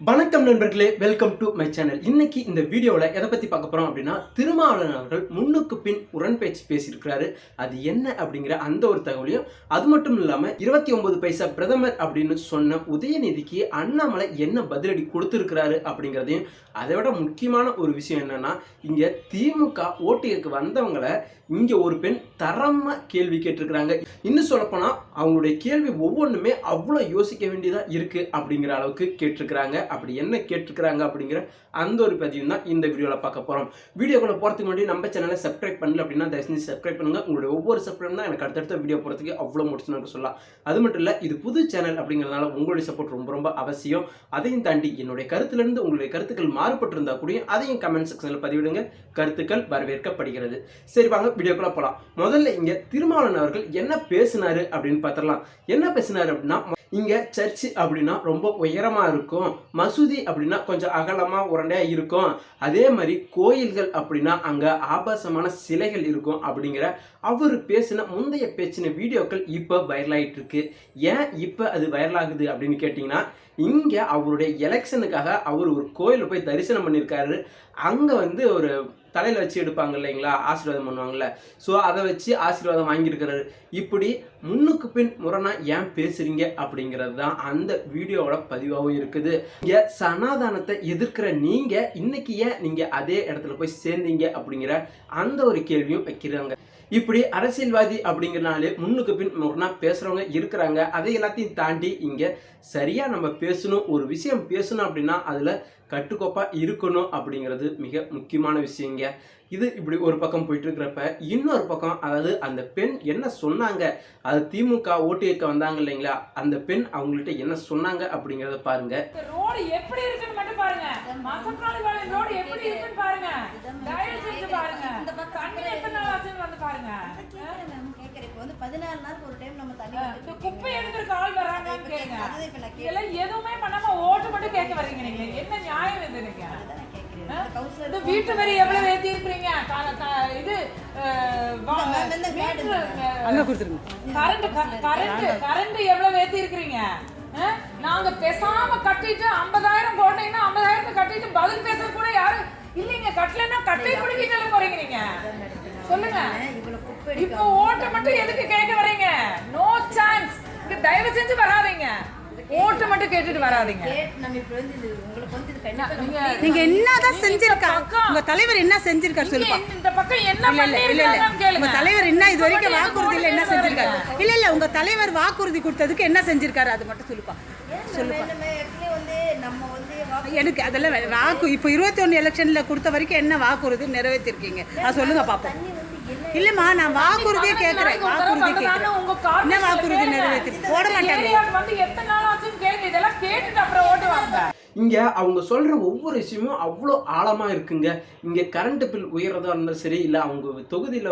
வணக்கம் நண்பர்களே, welcome to my channel. இன்னைக்கு இந்த வீடியோவில் எதை பற்றி பார்க்க போகிறோம் அப்படின்னா, திருமாவளவன் அவர்கள் முன்னுக்கு பின் உடன்பேச்சு பேசியிருக்கிறாரு. அது என்ன அப்படிங்கிற அந்த ஒரு தகவலையும், அது மட்டும் இல்லாமல் 29 பைசா பிரதமர் அப்படின்னு சொன்ன உதயநிதிக்கு அண்ணாமலை என்ன பதிலடி கொடுத்துருக்கிறாரு அப்படிங்கிறதையும், அதை விட முக்கியமான ஒரு விஷயம் என்னன்னா, இங்கே திமுக ஓட்டு கேட்க வந்தவங்களை இங்கே ஒரு பெண் தரமாக கேள்வி கேட்டிருக்கிறாங்க. இன்னும் சொல்லப்போனால் அவங்களுடைய கேள்வி ஒவ்வொன்றுமே அவ்வளோ யோசிக்க வேண்டியதாக இருக்குது அப்படிங்கிற அளவுக்கு கேட்டிருக்கிறாங்க. அப்படி என்ன கேட்டிருக்கிறாங்க அப்படிங்கிற அந்த ஒரு பதிவு தான் இந்த வீடியோவில் பார்க்க போகிறோம். வீடியோக்குள்ள போகிறதுக்கு முன்னாடி நம்ம சேனலை சப்ஸ்கிரைப் பண்ணல அப்படின்னா தயவு செஞ்சு சப்ஸ்கிரைப் பண்ணுங்கள். உங்களுடைய ஒவ்வொரு சப்ஸ்கிரைப் தான் எனக்கு அடுத்தடுத்த வீடியோ போகிறதுக்கு அவ்வளோ முடிச்சுன்னு சொல்லலாம். அது மட்டும் இல்லை, இது புது சேனல் அப்படிங்கிறதுனால உங்களுடைய சப்போர்ட் ரொம்ப ரொம்ப அவசியம். அதையும் தாண்டி என்னுடைய கருத்துலேருந்து உங்களுடைய கருத்துக்கள் மாறுபட்டு இருந்தால் கூட அதையும் கமெண்ட் செக்ஷனில் பதிவிடுங்க. கருத்துக்கள் வரவேற்கப்படுகிறது. சரி, வாங்க வீடியோக்குள்ள போகலாம். முதல்ல இங்கே திருமாவளவன் அவர்கள் என்ன பேசினாரு அப்படின்னு பார்த்துடலாம். என்ன பேசினாரு அப்படின்னா, இங்கே சர்ச்சு அப்படின்னா ரொம்ப உயரமாக இருக்கும், மசூதி அப்படின்னா கொஞ்சம் அகலமாக உரண்டையாக இருக்கும், அதே மாதிரி கோயில்கள் அப்படின்னா அங்கே ஆபாசமான சிலைகள் இருக்கும் அப்படிங்கிற அவர் பேசின முந்தைய பேச்சின வீடியோக்கள் இப்போ வைரல் ஆகிட்டு இருக்கு. ஏன் இப்போ அது வைரல் ஆகுது அப்படின்னு கேட்டிங்கன்னா, இங்கே அவருடைய எலெக்ஷனுக்காக அவர் ஒரு கோயிலில் போய் தரிசனம் பண்ணியிருக்காரு. அங்கே ஒரு தலையில் வச்சு எடுப்பாங்க இல்லைங்களா, ஆசீர்வாதம் பண்ணுவாங்கள்ல, ஸோ அதை வச்சு ஆசீர்வாதம் வாங்கியிருக்கிறாரு. இப்படி முன்னுக்கு பின் முரணா ஏன் பேசுறீங்க அப்படிங்கிறது தான் அந்த வீடியோவோட பதிவாகவும் இருக்குது. இங்கே சனாதானத்தை எதிர்க்கிற நீங்கள் இன்னைக்கு ஏன் நீங்கள் அதே இடத்துல போய் சேர்ந்தீங்க அப்படிங்கிற அந்த ஒரு கேள்வியும் வைக்கிறாங்க. இப்படி அரசியல்வாதி அப்படிங்கிறனாலே முன்னுக்கு பின் முரணா பேசுகிறவங்க இருக்கிறாங்க. அதை எல்லாத்தையும் தாண்டி இங்கே சரியாக நம்ம பேசணும், ஒரு விஷயம் பேசணும் அப்படின்னா அதில் கட்டுக்கோப்பாக இருக்கணும் அப்படிங்கிறது மிக முக்கியமான விஷயங்க. இது இப்படி ஒரு பக்கம் போயிட்டு இருக்கிறப்ப இன்னொரு பக்கம், அதாவது அந்த பெண் என்ன சொன்னாங்க, அது திமுக ஓட்டு கேட்க வந்தாங்க இல்லைங்களா, அந்த பெண் அவங்கள்ட்ட என்ன சொன்னாங்க அப்படிங்கிறத பாருங்க. ரோடு எப்படி இருக்குன்னு மட்டும் பாருங்க, மசக்காலி ரோடு எப்படி இருக்குன்னு பாருங்க, தயவு செஞ்சு பாருங்க, தண்ணி எத்தனை நாள் ஆச்சுன்னு வந்து பாருங்க. இப்போ 14 நாளுக்கு ஒரு டைம் நம்ம தண்ணி குப்பை எடுத்துட்டு ஆள் வராங்கன்னு கேளுங்க. இதெல்லாம் எதுவுமே பண்ணாம ஓட்டு மட்டும் கேட்க வர்றீங்க. நீங்க என்ன நியாயம் இது? நீங்க வீட்டு வரி எவ்வளவு ஏத்தி இருக்கிறீங்க, இது கரண்ட் எவ்வளவு ஏத்தி இருக்கிறீங்க. நாங்க பேசாம கட்டிட்டு 50,000 போட்டீங்கன்னா 50,000 கட்டிட்டு பதில் பேச கூட யாரும் இல்லைங்க. கட்டலன்னா கட்டை பிடிக்க போறீங்க நீங்க, சொல்லுங்க. இப்போ ஓட்டு மட்டும் எதுக்கு கேட்க வரீங்க? No chance. தயவு செஞ்சு வராதீங்க, ஓட்டு மட்டும் கேட்டுட்டு வராதீங்க. நீங்க என்னதான் செஞ்சிருக்காங்க, உங்க தலைவர் என்ன செஞ்சிருக்காரு சொல்லுங்க. இந்த பக்கம் என்ன பண்ணிருக்காங்கன்னு கேளுங்க. உங்க தலைவர் என்ன இது வரைக்கும் வாக்குறுதியில என்ன செஞ்சிருக்காரு? இல்ல உங்க தலைவர் வாக்குறுதி கொடுத்ததுக்கு என்ன செஞ்சிருக்காரு அது மட்டும் சொல்லுப்பா. எனக்கு அதெல்லாம் வாக்கு இப்போ 21 எலெக்ஷன்ல கொடுத்த வரைக்கும் என்ன வாக்குறுதி நிறைவேற்றிருக்கீங்க அது சொல்லுங்க பாப்போம். இல்லம்மா, நான் வாக்குறுதியே கேட்கிறேன். வாக்குறுதி கேட்கிறேன், என்ன வாக்குறுதி நிறைவேற்றி போட மாட்டாங்க. இங்கே அவங்க சொல்கிற ஒவ்வொரு விஷயமும் அவ்வளோ ஆழமாக இருக்குங்க. இங்கே கரண்ட் பில் உயர்றதா இருந்தாலும் சரி, இல்லை அவங்க தொகுதியில்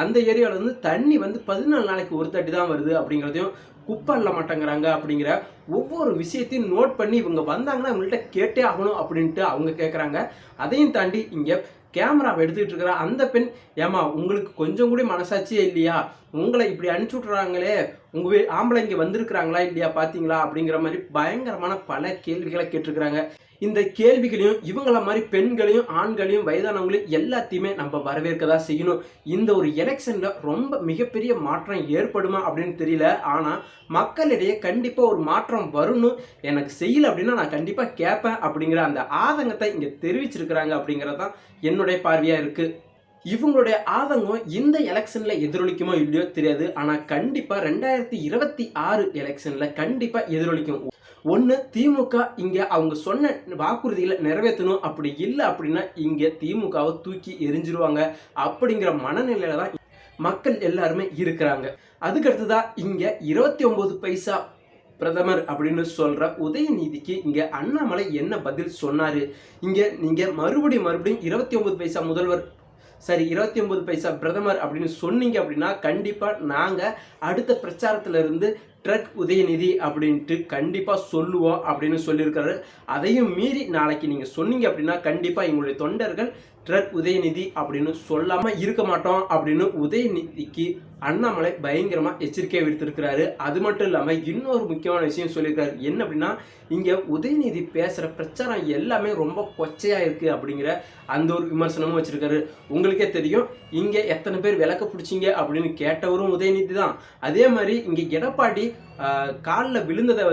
அந்த ஏரியாவில் தண்ணி 14 நாளைக்கு ஒரு தட்டி தான் வருது அப்படிங்கிறதையும், குப்பை அள்ள மாட்டேங்கிறாங்க அப்படிங்கிற ஒவ்வொரு விஷயத்தையும் நோட் பண்ணி இவங்க வந்தாங்கன்னா இவங்கள்ட்ட கேட்டே ஆகணும் அப்படின்ட்டு அவங்க கேட்குறாங்க. அதையும் தாண்டி இங்கே கேமராவை எடுத்துக்கிட்டு இருக்கிற அந்த பெண், ஏமா உங்களுக்கு கொஞ்சம் கூட மனசாட்சியே இல்லையா, உங்களை இப்படி அனுப்பிச்சி விட்றாங்களே, உங்கள் ஆம்பளை இங்கே வந்திருக்கிறாங்களா இல்லையா பார்த்தீங்களா அப்படிங்கிற மாதிரி பயங்கரமான பல கேள்விகளை கேட்டிருக்கிறாங்க. இந்த கேள்விகளையும் இவங்கள மாதிரி பெண்களையும் ஆண்களையும் வயதானவங்களையும் எல்லாத்தையுமே நம்ம வரவேற்கதா செய்யணும். இந்த ஒரு எலெக்ஷனில் ரொம்ப மிகப்பெரிய மாற்றம் ஏற்படுமா அப்படின்னு தெரியல, ஆனால் மக்களிடையே கண்டிப்பாக ஒரு மாற்றம் வரணும். எனக்கு செய்யலை அப்படின்னா நான் கண்டிப்பாக கேட்பேன் அப்படிங்கிற அந்த ஆதங்கத்தை இங்கே தெரிவிச்சிருக்கிறாங்க அப்படிங்கிறது தான் என்னுடைய பார்வையாக இருக்குது. இவங்களுடைய ஆதங்கம் இந்த எலெக்ஷனில் எதிரொலிக்குமோ இல்லையோ தெரியாது, ஆனால் கண்டிப்பாக 2026 எலெக்ஷனில் கண்டிப்பாக எதிரொலிக்கும். ஒன்று, திமுக இங்கே அவங்க சொன்ன வாக்குறுதிகளை நிறைவேற்றணும், அப்படி இல்லை அப்படின்னா இங்கே திமுகவை தூக்கி எரிஞ்சிருவாங்க அப்படிங்கிற மனநிலையில தான் மக்கள் எல்லாருமே இருக்கிறாங்க. அதுக்கடுத்துதான் இங்கே 29 பைசா பிரதமர் அப்படின்னு சொல்கிற உதயநிதிக்கு இங்கே அண்ணாமலை என்ன பதில் சொன்னார். இங்கே நீங்கள் மறுபடியும் 29 பைசா முதல்வர், சரி 29 பைசா பிரதமர் அப்படின்னு சொன்னீங்க அப்படின்னா கண்டிப்பாக நாங்கள் அடுத்த பிரச்சாரத்தில் இருந்து ட்ரக் உதயநிதி அப்படின்ட்டு கண்டிப்பாக சொல்லுவோம் அப்படின்னு சொல்லியிருக்காரு. அதையும் மீறி நாளைக்கு நீங்கள் சொன்னீங்க அப்படின்னா கண்டிப்பாக எங்களுடைய தொண்டர்கள் உதயநிதி அப்படின்னு சொல்லாம இருக்க மாட்டோம் அப்படின்னு உதயநிதிக்கு அண்ணாமலை பயங்கரமா எச்சரிக்கை விடுத்திருக்கிறாரு. அது மட்டும் இல்லாம இன்னொரு முக்கியமான விஷயம் சொல்லியிருக்காரு. என்ன அப்படின்னா, இங்க உதயநிதி பேசுற பிரச்சாரம் எல்லாமே ரொம்ப கொச்சையா இருக்கு அப்படிங்கிற அந்த ஒரு விமர்சனமும் வச்சிருக்காரு. உங்களுக்கே தெரியும், இங்க எத்தனை பேர் விளக்க பிடிச்சிங்க அப்படின்னு கேட்டவரும் உதயநிதி தான். அதே மாதிரி இங்க எடப்பாடி காலில் விழுந்ததை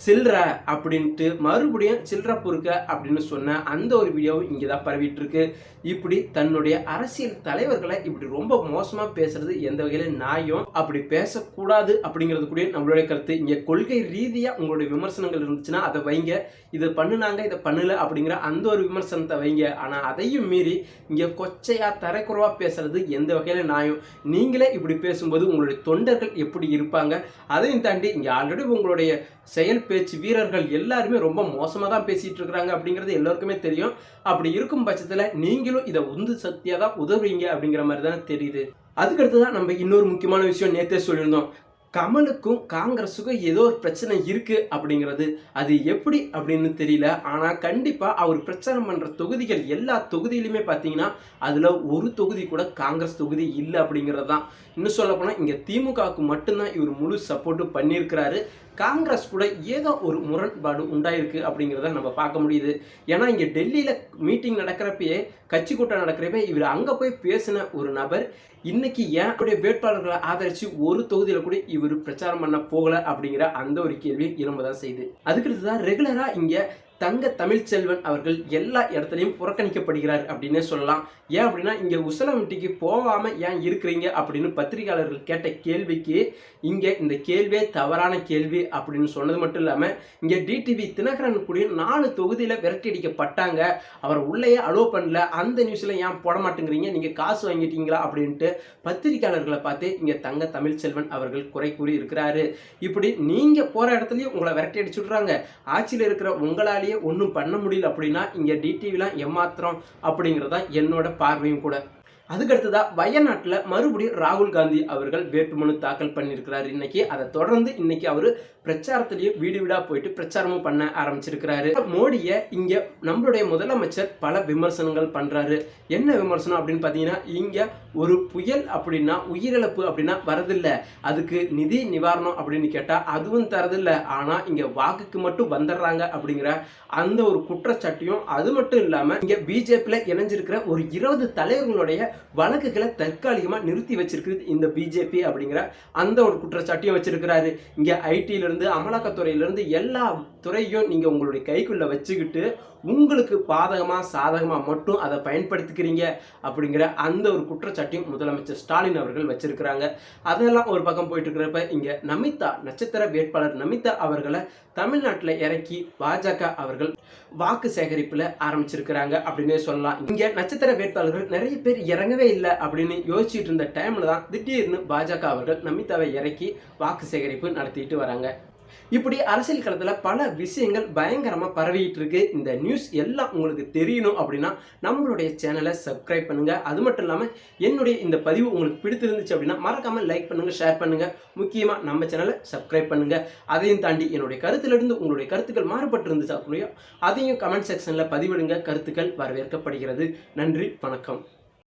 சில்ற அப்படின்ட்டு மறுபடியும் சில்ற பொறுக்க அப்படின்னு சொன்ன அந்த ஒரு வீடியோவும் இங்கே தான் பரவிட்டு இருக்கு. இப்படி தன்னுடைய அரசியல் தலைவர்களை இப்படி ரொம்ப மோசமா பேசுறது எந்த வகையில நியாயம், அப்படி பேசக்கூடாது அப்படிங்கிறது கூட நம்மளுடைய கருத்து. இங்க கொள்கை ரீதியா உங்களுடைய விமர்சனங்கள் இருந்துச்சுன்னா அதை வைங்க, இதை பண்ணுனாங்க இதை பண்ணல அப்படிங்கிற அந்த ஒரு விமர்சனத்தை வைங்க. ஆனா அதையும் மீறி இங்க கொச்சையா தரைக்குறவா பேசுறது எந்த வகையில நியாயம்? நீங்களே இப்படி பேசும்போது உங்களுடைய தொண்டர்கள் எப்படி இருப்பாங்க? அதையும் தாண்டி இங்க ஆல்ரெடி உங்களுடைய செயல் பேச்சு வீரர்கள் எல்லாருமே ரொம்ப மோசமாக தான் பேசிட்டு இருக்கிறாங்க அப்படிங்கிறது எல்லாருக்குமே தெரியும். அப்படி இருக்கும் பட்சத்தில் நீங்களும் இதை உந்து சக்தியாக தான் உதவுறீங்க அப்படிங்கிற மாதிரி தானே தெரியுது. அதுக்கடுத்து தான் நம்ம இன்னொரு முக்கியமான விஷயம் நேற்றே சொல்லியிருந்தோம். கமலுக்கும் காங்கிரஸுக்கும் ஏதோ ஒரு பிரச்சனை இருக்கு அப்படிங்கிறது, அது எப்படி அப்படின்னு தெரியல. ஆனா கண்டிப்பா அவர் பிரச்சாரம் பண்ற தொகுதிகள் எல்லா தொகுதியிலுமே பாத்தீங்கன்னா அதுல ஒரு தொகுதி கூட காங்கிரஸ் தொகுதி இல்லை அப்படிங்கிறது தான். இன்னும் சொல்ல போனா இங்க திமுகவுக்கு மட்டும்தான் இவர் முழு சப்போர்ட்டும் பண்ணியிருக்கிறாரு. காங்கிரஸ் கூட ஏதோ ஒரு முரண்பாடு உண்டாயிருக்கு அப்படிங்கிறத நம்ம பார்க்க முடியுது. ஏன்னா இங்கே டெல்லியில் மீட்டிங் நடக்கிறப்பயே, கட்சி கூட்டம் நடக்கிறப்ப இவர் அங்கே போய் பேசின ஒரு நபர் இன்னைக்கு ஏன் வேட்பாளர்களை ஆதரித்து ஒரு தொகுதியில் கூட இவர் பிரச்சாரம் பண்ண போகலை அப்படிங்கிற அந்த ஒரு கேள்வி எழும்பதான் செய்யுது. அதுக்கடுத்து தான் ரெகுலராக இங்கே தங்க தமிழ்ச்செல்வன் அவர்கள் எல்லா இடத்துலையும் புறக்கணிக்கப்படுகிறார் அப்படின்னே சொல்லலாம். ஏன் அப்படின்னா, இங்கே உசலமட்டிக்கு போகாமல் ஏன் இருக்கிறீங்க அப்படின்னு பத்திரிகையாளர்கள் கேட்ட கேள்விக்கு இங்கே இந்த கேள்வியே தவறான கேள்வி அப்படின்னு சொன்னது மட்டும் இல்லாமல், இங்கே டிடிவி தினகரன் கூட 4 தொகுதியில் விரட்டி அடிக்கப்பட்டாங்க, அவர் உள்ளேயே அலோவ் பண்ணல, அந்த நியூஸில் ஏன் போட மாட்டேங்கிறீங்க, நீங்கள் காசு வாங்கிட்டீங்களா அப்படின்ட்டு பத்திரிகையாளர்களை பார்த்து இங்கே தங்க தமிழ்ச்செல்வன் அவர்கள் குறை கூறி இருக்கிறாரு. இப்படி நீங்கள் போகிற இடத்துலையும் உங்களை விரட்டி அடிச்சு விட்றாங்க, ஆட்சியில் இருக்கிற உங்களாலேயே ஒன்றும் பண்ண முடியல அப்படின்னா இங்கே டிடிவிலாம் ஏமாத்திரம் அப்படிங்கிறதான் என்னோட பார்வையும் கூட. அதுக்கடுத்ததான் வயநாட்டில் மறுபடியும் ராகுல் காந்தி அவர்கள் வேட்புமனு தாக்கல் பண்ணியிருக்கிறாரு இன்னைக்கு. அதை தொடர்ந்து இன்னைக்கு அவர் பிரச்சாரத்திலையும் வீடு வீடாக போயிட்டு பிரச்சாரமும் பண்ண ஆரம்பிச்சிருக்கிறாரு. மோடியை இங்கே நம்மளுடைய முதலமைச்சர் பல விமர்சனங்கள் பண்ணுறாரு. என்ன விமர்சனம் அப்படின்னு பார்த்தீங்கன்னா, இங்கே ஒரு புயல் அப்படின்னா உயிரிழப்பு அப்படின்னா வரதில்லை, அதுக்கு நிதி நிவாரணம் அப்படின்னு கேட்டால் அதுவும் தரதில்லை, ஆனால் இங்கே வாக்குக்கு மட்டும் வந்துடுறாங்க அப்படிங்கிற அந்த ஒரு குற்றச்சாட்டையும், அது மட்டும் இல்லாமல் இங்கே பிஜேபியில் இணைஞ்சிருக்கிற ஒரு 20 தலைவர்களுடைய வழக்குகளை தற்காலிகமாக நிறுத்தி வச்சிருக்கிறது இந்த பிஜேபி அப்படிங்கிற அந்த ஒரு குற்றச்சாட்டையும் வச்சிருக்கிறாரு. இங்கே ஐடியிலிருந்து அமலாக்கத்துறையிலிருந்து எல்லா துறையும் நீங்கள் உங்களுடைய கைக்குள்ளே வச்சுக்கிட்டு உங்களுக்கு பாதகமாக சாதகமாக மட்டும் அதை பயன்படுத்திக்கிறீங்க அப்படிங்கிற அந்த ஒரு குற்றச்சாட்டையும் முதலமைச்சர் ஸ்டாலின் அவர்கள் வச்சிருக்கிறாங்க. அதெல்லாம் ஒரு பக்கம் போயிட்டு இருக்கிறப்ப இங்கே நமிதா, நட்சத்திர வேட்பாளர் நமிதா அவர்களை தமிழ்நாட்டில் இறக்கி பாஜக அவர்கள் வாக்கு சேகரிப்பில் ஆரம்பிச்சிருக்கிறாங்க அப்படின்னே சொல்லலாம். இங்கே நட்சத்திர வேட்பாளர்கள் நிறைய பேர் இறங்கவே இல்லை அப்படின்னு யோசிச்சுட்டு இருந்த டைமில் தான் திடீர்னு பாஜக அவர்கள் நமிதாவை இறக்கி வாக்கு சேகரிப்பு நடத்திட்டு வராங்க. இப்படி அரசியல் களத்தில் பல விஷயங்கள் பயங்கரமாக பரவிட்டு இருக்கு. இந்த நியூஸ் எல்லாம் உங்களுக்கு தெரியணும் அப்படின்னா நம்மளுடைய சேனலை சப்ஸ்கிரைப் பண்ணுங்க. அது மட்டும் இல்லாமல் என்னுடைய இந்த பதிவு உங்களுக்கு பிடித்திருந்துச்சு அப்படின்னா மறக்காமல் லைக் பண்ணுங்க, ஷேர் பண்ணுங்க, முக்கியமாக நம்ம சேனலை சப்ஸ்கிரைப் பண்ணுங்க. அதையும் தாண்டி என்னுடைய கருத்திலிருந்து உங்களுடைய கருத்துக்கள் மாறுபட்டு இருந்துச்சா அதையும் கமெண்ட் செக்ஷனில் பதிவிடுங்க. கருத்துக்கள் வரவேற்கப்படுகிறது. நன்றி, வணக்கம்.